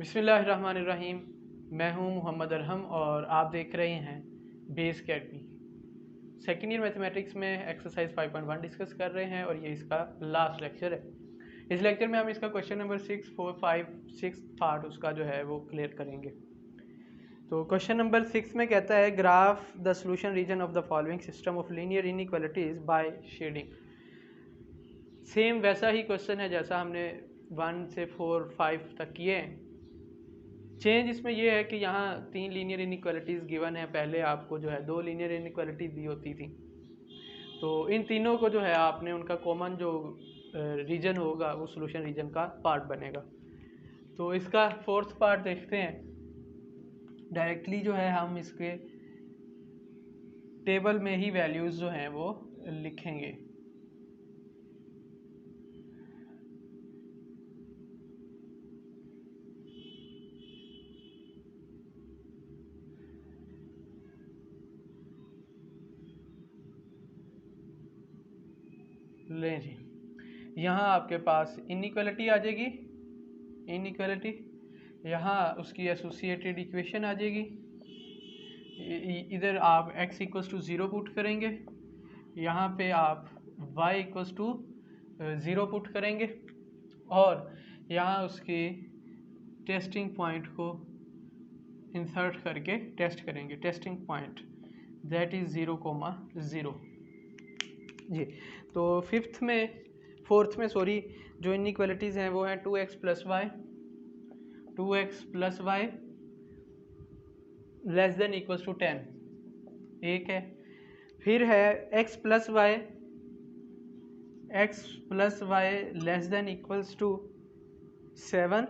बिस्मिल्लाहिर्रहमानिर्रहीम। मैं हूं मोहम्मद अरहम और आप देख रहे हैं base academy. Second year mathematics में एक्सरसाइज 5.1 डिस्कस कर रहे हैं और ये इसका लास्ट लेक्चर है। इस लेक्चर में हम इसका क्वेश्चन नंबर 6, 4, 5, 6 पार्ट उसका जो है वो क्लियर करेंगे। तो क्वेश्चन नंबर 6 में कहता है graph the solution region of the following system of linear inequalities by shading. Same वैसा ही क्वेश्चन है जैसा हमने 1 से 4, 5 तक किए हैं। चेंज इसमें यह है कि यहाँ 3 लीनियर इनइक्वालिटीज़ गिवन है। पहले आपको जो है 2 लीनियर इनइक्वालिटी दी होती थी। तो इन तीनों को जो है आपने उनका कॉमन जो रीजन होगा वो सॉल्यूशन रीजन का पार्ट बनेगा। तो इसका फोर्थ पार्ट देखते हैं। डायरेक्टली जो है हम इसके टेबल में ही वैल्यूज़ जो हैं वो लिखेंगे। ले जी, यहाँ आपके पास इनइक्वालिटी आ जाएगी, इनइक्वालिटी यहाँ उसकी एसोसिएटेड इक्वेशन आ जाएगी। इधर आप x इक्वल्स टू 0 पुट करेंगे, यहाँ पे आप y इक्वल्स टू 0 पुट करेंगे और यहाँ उसके टेस्टिंग पॉइंट को इंसर्ट करके टेस्ट करेंगे। टेस्टिंग पॉइंट दैट इज़ 0,0 जी। तो फोर्थ में जो इनइक्वालिटीज़ हैं वो हैं 2x plus y less than equals to 10 एक है। फिर है x plus y less than equals to 7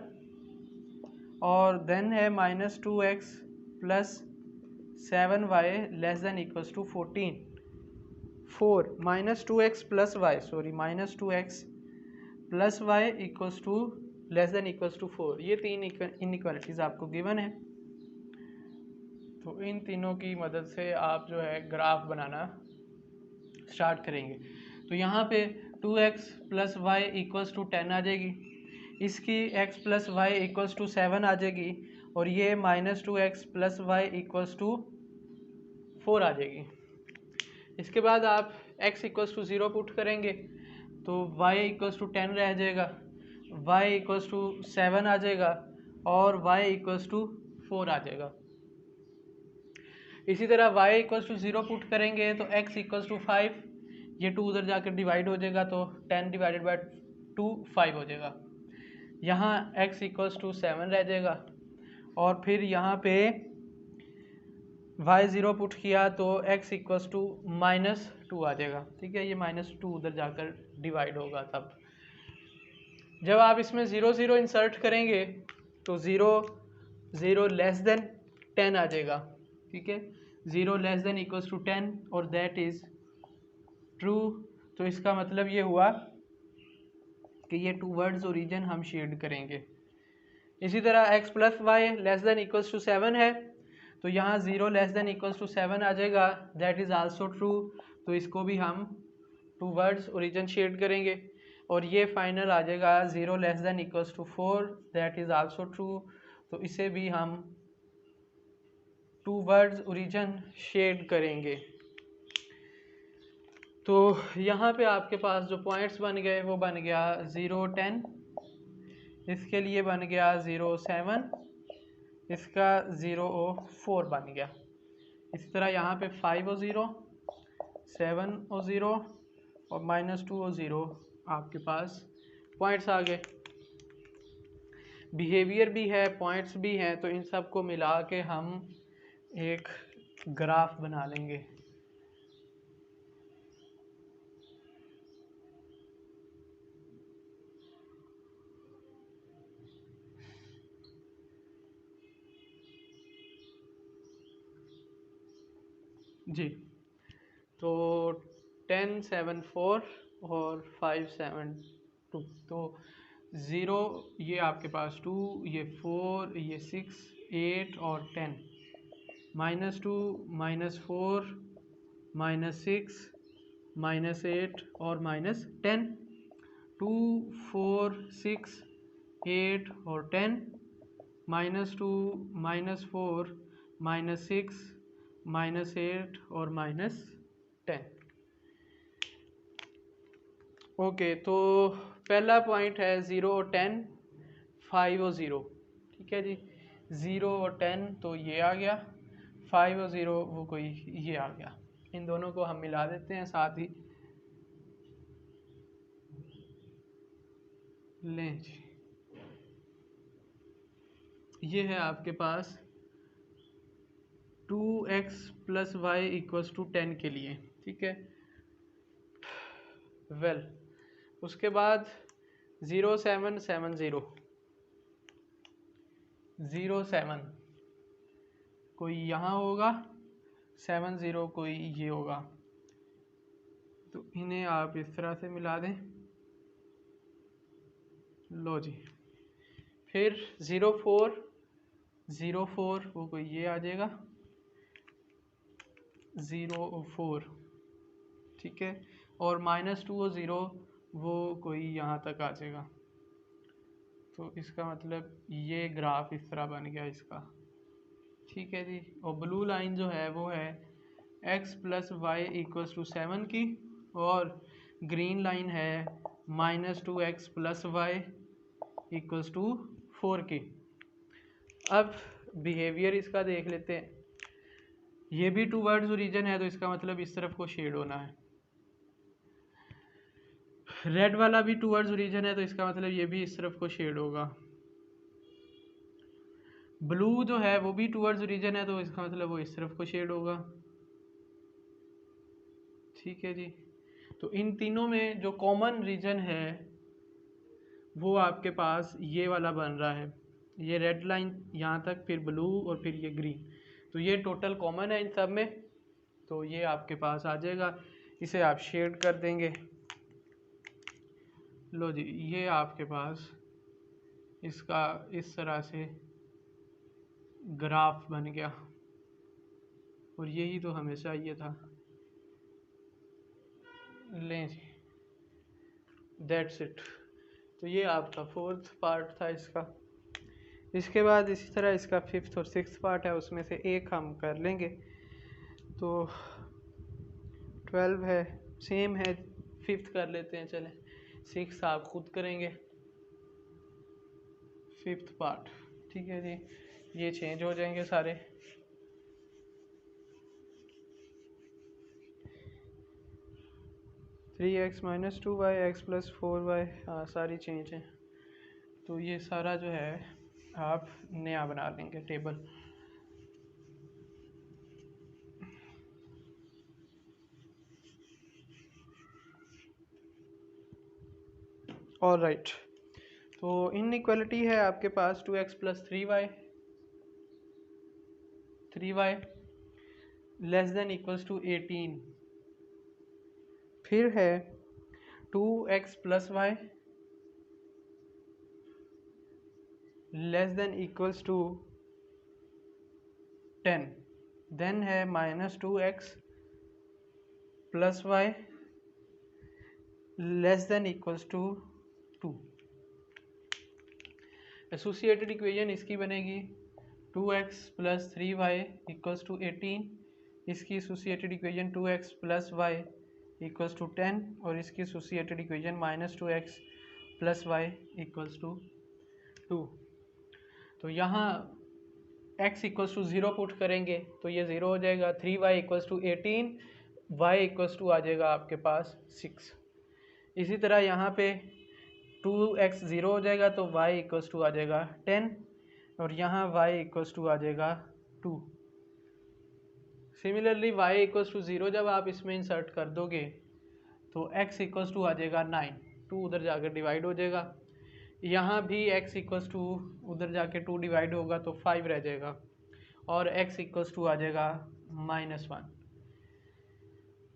और देन है -2x plus 7y less than equals to 14। -2x plus y equals to less than equals to 4। ये 3 inequalities आपको given है। तो इन तीनों की मदद से आप जो है ग्राफ बनाना स्टार्ट करेंगे। तो यहाँ पे 2x plus y equals to 10 आ जाएगी, इसकी x plus y equals to 7 आ जाएगी और ये -2x plus y equals to 4 आ जाएगी। इसके बाद आप x इक्वल्स टू 0 पुट करेंगे तो y इक्वल्स टू 10 रह जाएगा, y इक्वल्स टू 7 आ जाएगा और y इक्वल्स टू 4 आ जाएगा। इसी तरह y इक्वल्स टू 0 पुट करेंगे तो x इक्वल्स टू 5, ये 2 उधर जाकर डिवाइड हो जाएगा तो 10 डिवाइडेड बाय 2 5 हो जाएगा। यहाँ x इक्वल्स टू 7 रह जाएगा और फिर यहाँ पे y 0 पुट किया तो x इक्वल्स टू -2 आ जाएगा। ठीक है, ये -2 उधर जाकर डिवाइड होगा। तब जब आप इसमें 0 0 इंसर्ट करेंगे तो 0 लेस देन 10 आ जाएगा। ठीक है, 0 लेस देन इक्वल्स टू 10 और दैट इज ट्रू। तो इसका मतलब ये हुआ कि ये टूवर्ड्स ओरिजिन हम शेड करेंगे। इसी तरह x plus y less than equals to 7 है तो यहाँ 0 लेस देन इक्वल्स टू 7 आ जाएगा, दैट इज़ आल्सो ट्रू। तो इसको भी हम टूवर्ड्स ओरिजिन शेड करेंगे और ये फाइनल आ जाएगा 0 less than equals to 4, that is also true. तो इसे भी हम टूवर्ड्स ओरिजिन शेड करेंगे। तो यहाँ पे आपके पास जो पॉइंट्स बन गए वो बन गया 0 10, इसके लिए बन गया 0 7, इसका 0 और 4 बन गया। इसी तरह यहाँ पे 5 और 0, 7 और 0 और -2 और 0 आपके पास पॉइंट्स आ गए। बिहेवियर भी है, पॉइंट्स भी हैं, तो इन सब को मिला के हम एक ग्राफ बना लेंगे। जी, तो 10 7 4 और 5 7 2, तो 0 ये आपके पास 2, ये 4, ये 6 8 और 10, -2 -4 -6 -8 और -10, 2 4 6 8 और 10 -2, -4, -6, -8 और -10। ओके, तो पहला पॉइंट है 0 और 10, 5 और 0। ठीक है जी, 0 और 10 तो ये आ गया, 5 और 0 वो कोई ये आ गया। इन दोनों को हम मिला देते हैं साथ ही। लें जी, ये है आपके पास 2x + y = 10 के लिए। ठीक है, वेल उसके बाद 0 7 7 0 0 7 कोई यहाँ होगा, 7 0 कोई ये होगा, तो इन्हें आप इस तरह से मिला दें। लो जी, फिर 0 4 0 4 वो कोई ये आ जाएगा, 0 4। ठीक है, और -2 और 0 वो कोई यहाँ तक आ जाएगा। तो इसका मतलब ये ग्राफ इस तरह बन गया इसका। ठीक है जी, और ब्लू लाइन जो है वो है x + y = 7 की, और ग्रीन लाइन है -2x + y = 4 की। अब बिहेवियर इसका देख लेते हैं। ये भी टूवर्ड्स ओरिजिन है, तो इसका मतलब इस तरफ को शेड होना है। रेड वाला भी टूवर्ड्स ओरिजिन है, तो इसका मतलब ये भी इस तरफ को शेड होगा। ब्लू जो है वो भी टूवर्ड्स ओरिजिन है, तो इसका मतलब वो इस तरफ को शेड होगा। ठीक है जी, तो इन तीनों में जो कॉमन रीजन है वो आपके पास ये वाला बन रहा है, ये रेड लाइन यहाँ तक, फिर ब्लू और फिर ये ग्रीन। तो ये टोटल कॉमन है इन सब में, तो ये आपके पास आ जाएगा। इसे आप शेड कर देंगे। लो जी, ये आपके पास इसका इस तरह से ग्राफ बन गया, और यही तो हमें चाहिए था। लें जी, दैट्स इट। तो ये आपका 4th पार्ट था इसका। इसके बाद इसी तरह इसका 5th और 6th पार्ट है, उसमें से एक हम कर लेंगे। तो 12 है, सेम है, 5th कर लेते हैं, चलें। 6 आप खुद करेंगे, 5th पार्ट। ठीक है जी, ये चेंज हो जाएंगे सारे। (3x - 2y x + 4y), हाँ सारी चेंज हैं। तो ये सारा जो है आप नया बना लेंगे टेबल। ऑलराइट, तो इनइक्वालिटी है आपके पास 2x + 3y <= 18। फिर है 2x + y <= 10। देन है -2x + y <= 2। एसोसिएटेड इक्वेशन इसकी बनेगी 2x + 3y = 18। इसकी एसोसिएटेड इक्वेशन 2x + y = 10, और इसकी एसोसिएटेड इक्वेशन -2x + y = 2। तो यहाँ x = 0 पुट करेंगे तो ये 0 हो जाएगा, 3y = 18, y = आ जाएगा आपके पास 6। इसी तरह यहाँ पे 2x 0 हो जाएगा तो y = आ जाएगा 10, और यहाँ y = आ जाएगा 2। सिमिलरली y = 0 जब आप इसमें इंसर्ट कर दोगे तो x = आ जाएगा 9, 2 उधर जाकर डिवाइड हो जाएगा। यहाँ भी x = उधर जाके 2 डिवाइड होगा तो 5 रह जाएगा, और x = आ जाएगा -1।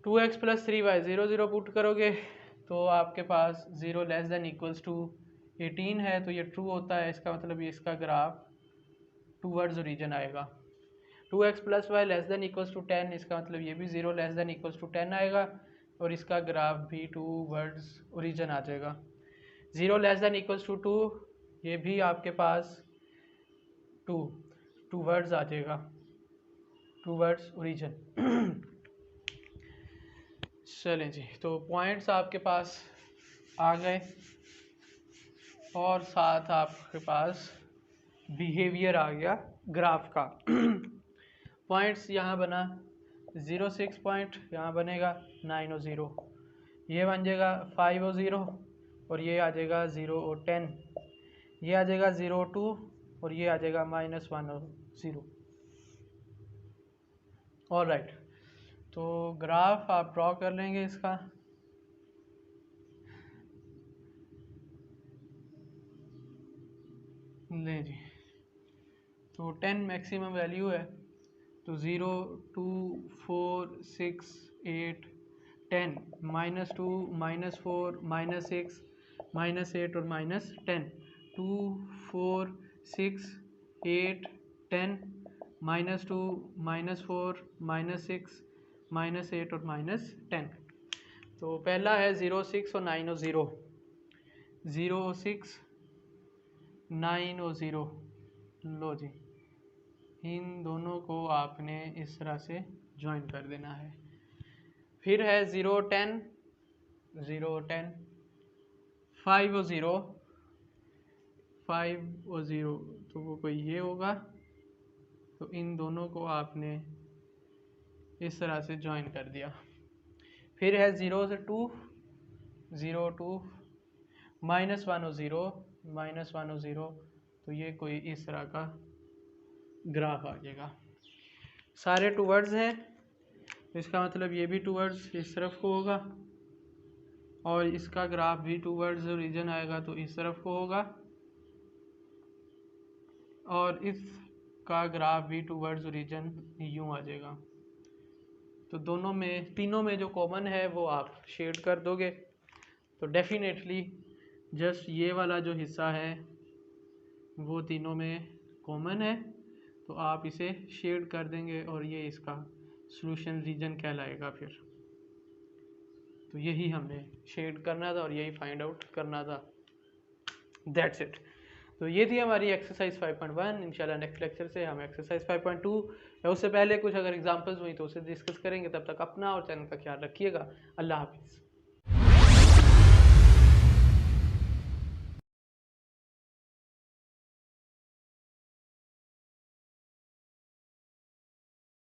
2x + 3y 0 0 पुट करोगे तो आपके पास 0 <= 18 है, तो ये ट्रू होता है। इसका मतलब ये इसका ग्राफ टूवर्ड्स ओरिजिन आएगा। 2x + y <= 10, इसका मतलब ये भी 0 <= 10 आएगा, और इसका ग्राफ भी टूवर्ड्स ओरिजिन आ जाएगा। 0 <= 2, ये भी आपके पास टूवर्ड्स आ जाएगा, टूवर्ड्स ओरिजिन। चलें जी, तो पॉइंट्स आपके पास आ गए और साथ आपके पास बिहेवियर आ गया ग्राफ का। पॉइंट्स यहाँ बना 0 6 पॉइंट, यहाँ बनेगा 9 और 0, ये बन जाएगा 5 और 0, और ये आ जाएगा 0 और 10, ये आ जाएगा 0 और 2, और ये आ जाएगा -1 और 0। ऑल राइट, तो ग्राफ आप ड्रॉ कर लेंगे इसका। ले जी, तो 10 मैक्सिमम वैल्यू है, तो 0 2 4 6 8 10, -2 -4 -6 -8 और -10, 2 4 6 8 10, -2 -4 -6 -8 और -10। तो पहला है 0 6 और 9 और 0, 0 और 6 9 और 0। लो जी, इन दोनों को आपने इस तरह से ज्वाइन कर देना है। फिर है 0 10, 0 10, 5 और 0, 5 और 0, तो वो कोई ये होगा, तो इन दोनों को आपने इस तरह से ज्वाइन कर दिया। फिर है 0 से 2, 0 2, -1 और 0, -1 और 0, तो ये कोई इस तरह का ग्राफ आ जाएगा। सारे टूवर्ड्स हैं, इसका मतलब ये भी टूवर्ड्स इस तरफ को होगा, और इसका ग्राफ भी टूवर्ड्स ओरिजिन आएगा तो इस तरफ को होगा, और इसका ग्राफ भी टूवर्ड्स ओरिजिन यूँ आ जाएगा। तो दोनों में, तीनों में जो कॉमन है वो आप शेड कर दोगे, तो डेफिनेटली जस्ट ये वाला जो हिस्सा है वो तीनों में कॉमन है, तो आप इसे शेड कर देंगे और ये इसका सॉल्यूशन रीजन कहलाएगा। फिर तो यही हमने शेड करना था और यही फाइंड आउट करना था। That's it. तो ये थी हमारी एक्सरसाइज 5.1। इंशाल्लाह नेक्स्ट लेक्चर से हम एक्सरसाइज 5.2 या उससे पहले कुछ अगर एग्जांपल्स हुई तो उसे डिस्कस करेंगे। तब तक अपना और चैनल का ख्याल रखिएगा। अल्लाह हाफिज़।